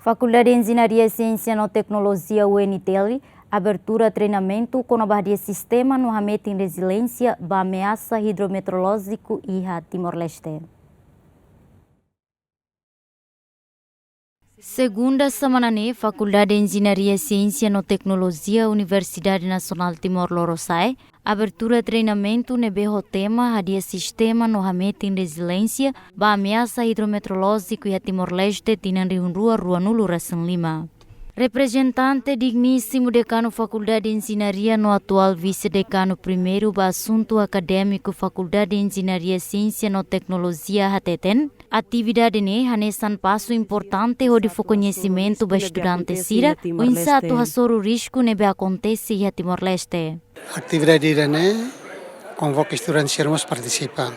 Fakuldade Enjen Siensia no Teknologia UNTL Abertura treinamentu kona-ba Hadia Sistema no Hametin Rezile ba Ameasa Hidro-Metrolojiku e Timor-Leste. Segunda semana Fakuldade Enjen Siensia no Teknologia Universidade Nasional Timor-Leste abertura treinamentu nebe tema Hadia Sistema no Hametin Rezile ba Ameasa Hidro-Metrolojiku e Timor-Leste tinan rua nulu rasen 5. Representante digníssimo decano Faculdade Engenharia no atual vice-decano primeiro ba assunto acadêmico Faculdade Engenharia Siensia no Teknologia Hametin, atividade hanesan passo importante de conhecimento ba estudante sira, o insato hasoro risco nebe acontece e Timor-Leste. Atividade irane convoca estudantes irmãos participar.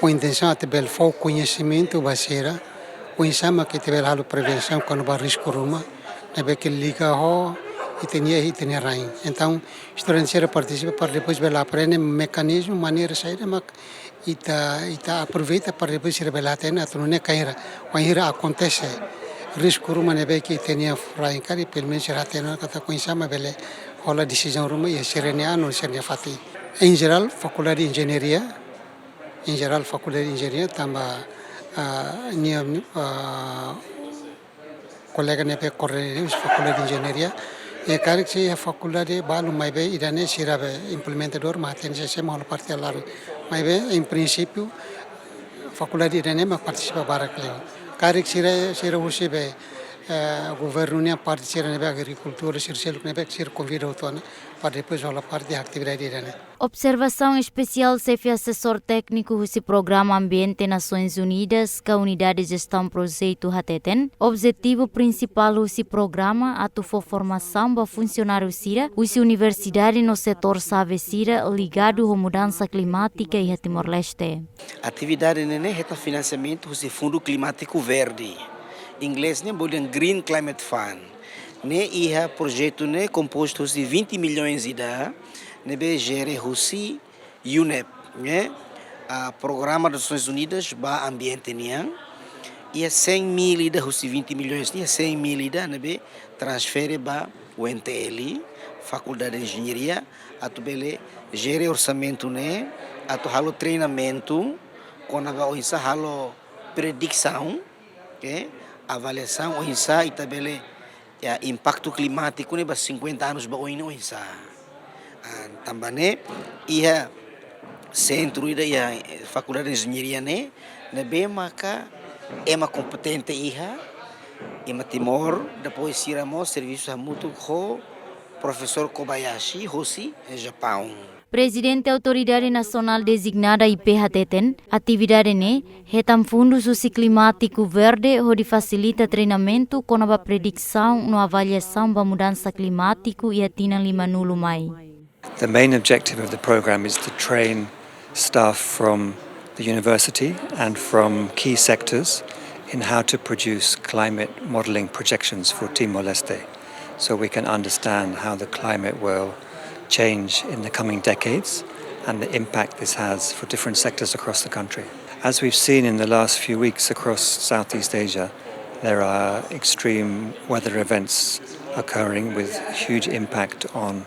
A intenção é ter foco conhecimento ba sira, o insama que ter halo prevenção quando ba risco ruma. Nebe que liga ho e tinha rain. Então, estudantes participa para depois ela aprende mecanismo, maneira saída, mas ita aproveita para depois se revelar até na não é cair, quando acontece risco ruma nebe que tinha rain cari pelo menos já tem na kata conhece mas bele rola decisão ruma e serenia não serenia fati. Em geral, faculdade de engenharia, tamba colega nebe corrente faculdade de engenharia e cara que a faculdade balu mais bem irane sirabe implementador maten se mal parte lá mais bem em princípio faculdade irane mas participa barakle cara que sira usibe governo ne parte sira nebe agricultura sira nebe sira convida outona para depois a parte de atividade irane. Observação especial chefe assessor técnico do Programa Ambiente Nações Unidas, que a Unidade de Gestão Projeto Hametin. Objetivo principal do programa atuou formação para funcionários sira, da universidade no setor save sira ligado à mudança climática e a Timor-Leste. Atividade é o financiamento do Fundo Climático Verde. Em inglês é o Green Climate Fund. E o projeto é composto de 20 milhões de dólares. Nebe gere Russi UNEP, a Programa das Nações Unidas ba ambiente niang, e 100 mil ida Russi 20 milhões ni 100 mil ida nebe transfere ba UNTL, Faculdade de Engenharia, atu bele gere orçamento atu halo treinamentu, kona-ba oisa halo predição, avaliação oisa itabele impacto climático ba 50 anos ba oisa. Também ia centro da Faculdade de Engenharia bem maka competente ia Timor depois siramo serviço mútuo com professor Kobayashi Hoshi Japão. Presidente da Autoridade Nacional Designada IP Hametin, atividade retam fundos climático verde onde facilita treinamento com a predição no avaliação da mudança climática e atina lima nulo mai. The main objective of the program is to train staff from the university and from key sectors in how to produce climate modeling projections for Timor-Leste, so we can understand how the climate will change in the coming decades and the impact this has for different sectors across the country. As we've seen in the last few weeks across Southeast Asia, there are extreme weather events occurring with huge impact on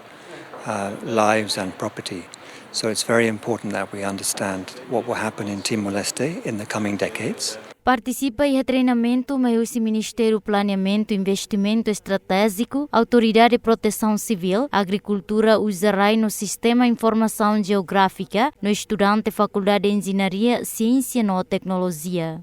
lives and property. So it's very important that we understand what will happen in Timor-Leste in the coming decades. Participa em treinamento o Ministério Planeamento e Investimento Estratégico, Autoridade de Proteção Civil, Agricultura usará no Sistema Informação Geográfica, no estudante Faculdade de Engenharia Siensia no Teknologia.